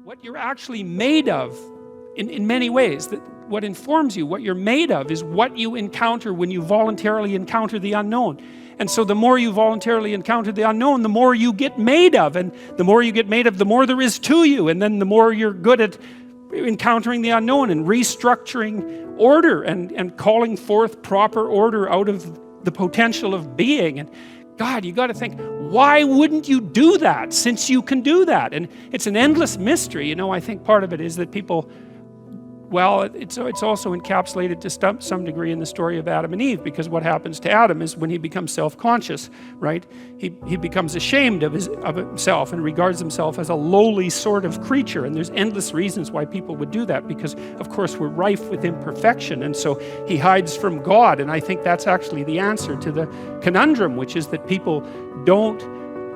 what you're actually made of in many ways. That what informs you, what you're made of, is what you encounter when you voluntarily encounter the unknown. And so the more you voluntarily encounter the unknown, the more you get made of. And the more you get made of, the more there is to you. And then the more you're good at encountering the unknown and restructuring order and calling forth proper order out of the potential of being. And God, you got to think, why wouldn't you do that since you can do that? And it's an endless mystery. I think part of it is that people, well, it's also encapsulated to some degree in the story of Adam and Eve, because what happens to Adam is when he becomes self-conscious, right? He becomes ashamed of himself and regards himself as a lowly sort of creature. And there's endless reasons why people would do that, because of course we're rife with imperfection, and so he hides from God. And I think that's actually the answer to the conundrum, which is that people don't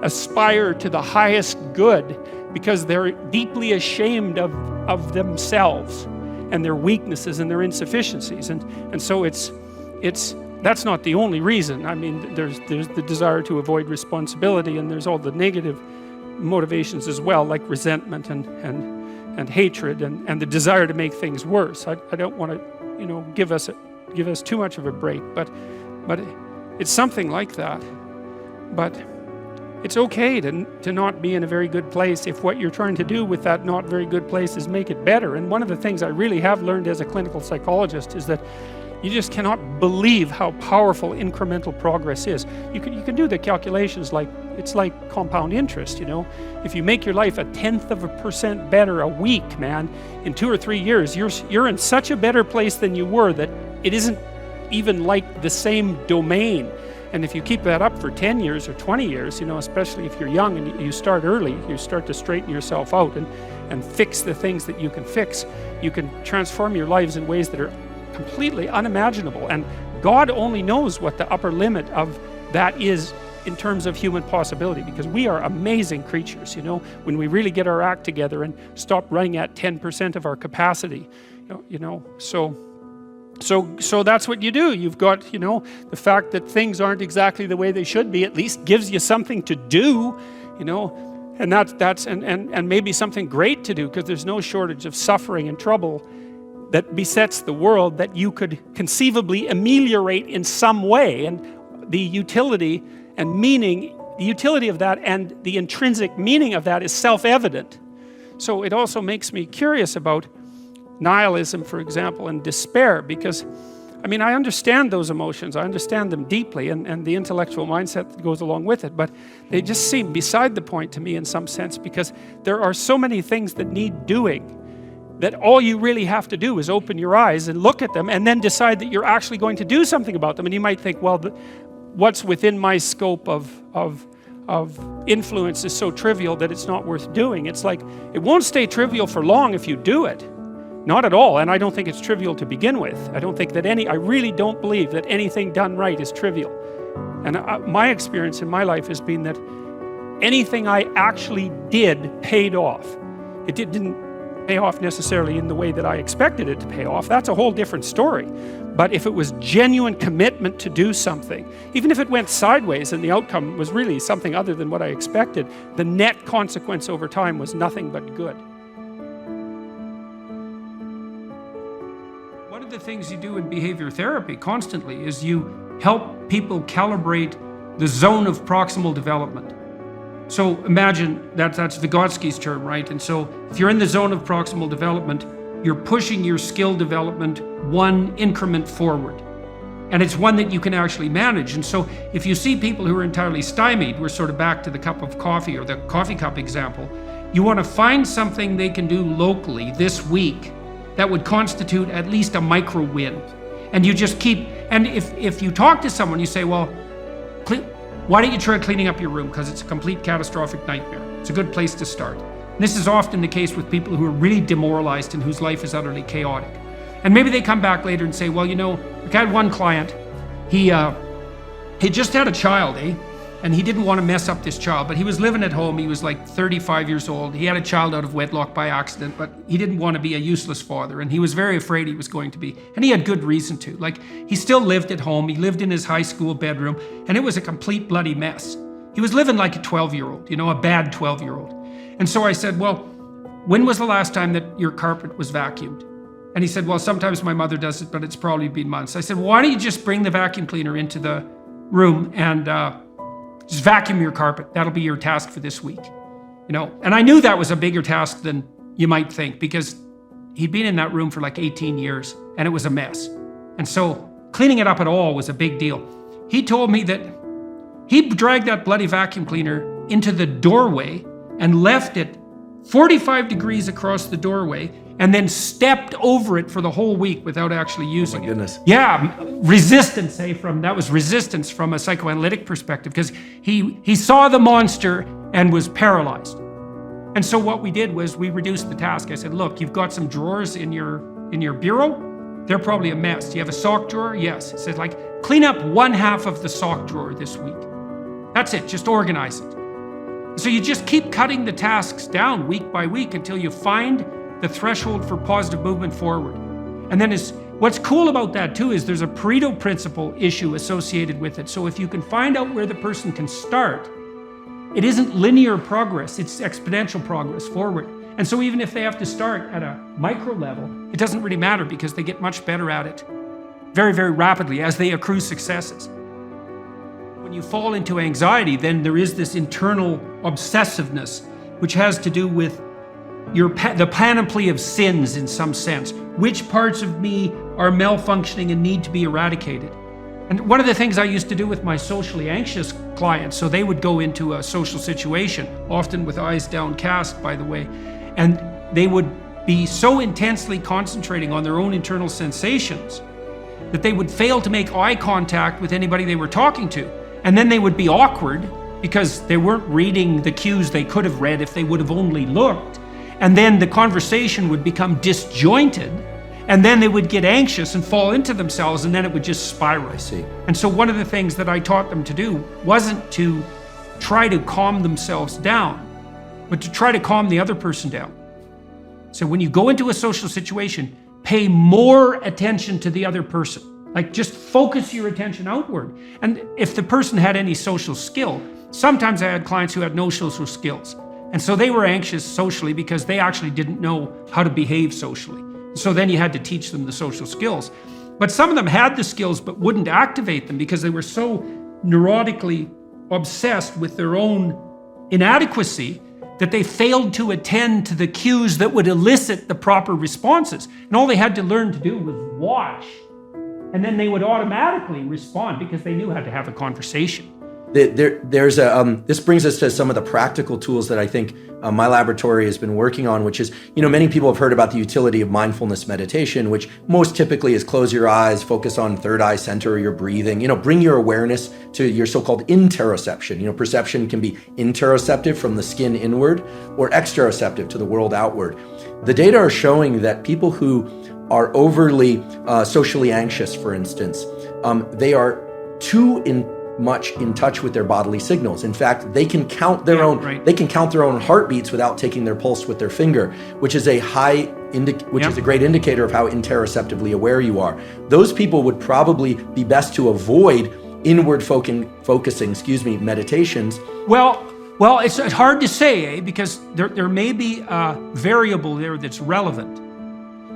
aspire to the highest good because they're deeply ashamed of themselves and their weaknesses and their insufficiencies. And so that's not the only reason. I mean, there's the desire to avoid responsibility, and there's all the negative motivations as well, like resentment and hatred and the desire to make things worse. I don't want to, give us too much of a break, but it's something like that. But it's okay to not be in a very good place if what you're trying to do with that not very good place is make it better. And one of the things I really have learned as a clinical psychologist is that you just cannot believe how powerful incremental progress is. You can do the calculations it's like compound interest, If you make your life 0.1% better a week, man, in 2 or 3 years, you're in such a better place than you were that it isn't even like the same domain. And if you keep that up for 10 years or 20 years, especially if you're young and you start early, you start to straighten yourself out and fix the things that you can fix, you can transform your lives in ways that are completely unimaginable. And God only knows what the upper limit of that is in terms of human possibility, because we are amazing creatures, when we really get our act together and stop running at 10% of our capacity, So that's what you do. You've got, the fact that things aren't exactly the way they should be, at least gives you something to do, and that's maybe something great to do, because there's no shortage of suffering and trouble that besets the world that you could conceivably ameliorate in some way. And the utility and meaning, the utility of that and the intrinsic meaning of that is self-evident. So it also makes me curious about nihilism, for example, and despair, because I understand those emotions, I understand them deeply, and the intellectual mindset that goes along with it, but they just seem beside the point to me in some sense, because there are so many things that need doing that all you really have to do is open your eyes and look at them and then decide that you're actually going to do something about them. And you might think, well, what's within my scope of influence is so trivial that it's not worth doing. It's like, it won't stay trivial for long if you do it. Not at all, and I don't think it's trivial to begin with. I really don't believe that anything done right is trivial. And my experience in my life has been that anything I actually did paid off. It didn't pay off necessarily in the way that I expected it to pay off. That's a whole different story. But if it was genuine commitment to do something, even if it went sideways and the outcome was really something other than what I expected, the net consequence over time was nothing but good. One of the things you do in behavior therapy constantly is you help people calibrate the zone of proximal development. So imagine that's Vygotsky's term, right? And so if you're in the zone of proximal development, you're pushing your skill development one increment forward. And it's one that you can actually manage. And so if you see people who are entirely stymied, we're sort of back to the cup of coffee or the coffee cup example, you want to find something they can do locally this week that would constitute at least a micro win. And you just keep, and if you talk to someone, you say, well, why don't you try cleaning up your room? Because it's a complete catastrophic nightmare. It's a good place to start. And this is often the case with people who are really demoralized and whose life is utterly chaotic. And maybe they come back later and say, well, I had one client, he just had a child, and he didn't want to mess up this child, but he was living at home. He was like 35 years old. He had a child out of wedlock by accident, but he didn't want to be a useless father, and he was very afraid he was going to be, and he had good reason to. Like, he still lived at home. He lived in his high school bedroom, and it was a complete bloody mess. He was living like a 12-year-old, a bad 12-year-old. And so I said, well, when was the last time that your carpet was vacuumed? And he said, well, sometimes my mother does it, but it's probably been months. I said, well, why don't you just bring the vacuum cleaner into the room and just vacuum your carpet. That'll be your task for this week. And I knew that was a bigger task than you might think, because he'd been in that room for like 18 years and it was a mess. And so cleaning it up at all was a big deal. He told me that he dragged that bloody vacuum cleaner into the doorway and left it 45 degrees across the doorway and then stepped over it for the whole week without actually using it. Oh my goodness. Yeah, resistance, that was resistance from a psychoanalytic perspective, because he saw the monster and was paralyzed. And so what we did was we reduced the task. I said, look, you've got some drawers in your bureau. They're probably a mess. Do you have a sock drawer? Yes. He said, clean up 1/2 of the sock drawer this week. That's it, just organize it. So you just keep cutting the tasks down week by week until you find the threshold for positive movement forward. And then what's cool about that too is there's a Pareto principle issue associated with it. So if you can find out where the person can start, it isn't linear progress, it's exponential progress forward. And so even if they have to start at a micro level, it doesn't really matter, because they get much better at it very, very rapidly as they accrue successes. When you fall into anxiety, then there is this internal obsessiveness, which has to do with the panoply of sins in some sense. Which parts of me are malfunctioning and need to be eradicated? And one of the things I used to do with my socially anxious clients, so they would go into a social situation, often with eyes downcast, by the way, and they would be so intensely concentrating on their own internal sensations that they would fail to make eye contact with anybody they were talking to. And then they would be awkward because they weren't reading the cues they could have read if they would have only looked. And then the conversation would become disjointed, and then they would get anxious and fall into themselves, and then it would just spiral. I see. And so one of the things that I taught them to do wasn't to try to calm themselves down, but to try to calm the other person down. So when you go into a social situation, pay more attention to the other person. Just focus your attention outward. And if the person had any social skill, sometimes I had clients who had no social skills. And so they were anxious socially because they actually didn't know how to behave socially. So then you had to teach them the social skills. But some of them had the skills but wouldn't activate them because they were so neurotically obsessed with their own inadequacy that they failed to attend to the cues that would elicit the proper responses. And all they had to learn to do was watch. And then they would automatically respond because they knew how to have a conversation. This brings us to some of the practical tools that I think my laboratory has been working on, which is, many people have heard about the utility of mindfulness meditation, which most typically is close your eyes, focus on third eye center, your breathing, bring your awareness to your so-called interoception. Perception can be interoceptive from the skin inward or exteroceptive to the world outward. The data are showing that people who are overly socially anxious, for instance, they are too much in touch with their bodily signals. In fact, they can count their own heartbeats without taking their pulse with their finger, which is a is a great indicator of how interoceptively aware you are. Those people would probably be best to avoid inward focusing meditations. Well, it's hard to say, because there may be a variable there that's relevant.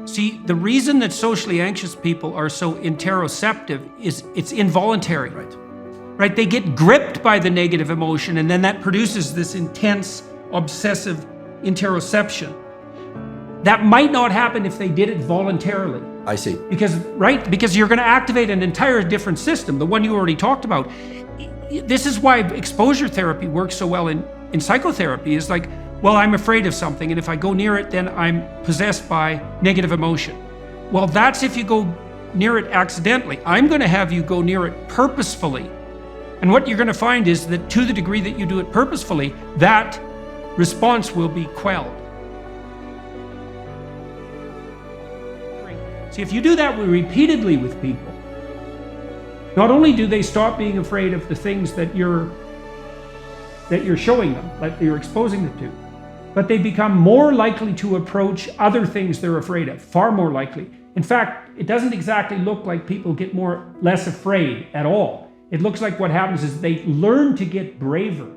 See, the reason that socially anxious people are so interoceptive is it's involuntary. Right? They get gripped by the negative emotion, and then that produces this intense, obsessive interoception. That might not happen if they did it voluntarily. I see. Because you're going to activate an entire different system, the one you already talked about. This is why exposure therapy works so well in psychotherapy. Is I'm afraid of something, and if I go near it, then I'm possessed by negative emotion. Well, that's if you go near it accidentally. I'm going to have you go near it purposefully. And what you're going to find is that to the degree that you do it purposefully, that response will be quelled. See, if you do that repeatedly with people, not only do they stop being afraid of the things that you're showing them, that you're exposing them to, but they become more likely to approach other things they're afraid of, far more likely. In fact, it doesn't exactly look like people get less afraid at all. It looks like what happens is they learn to get braver.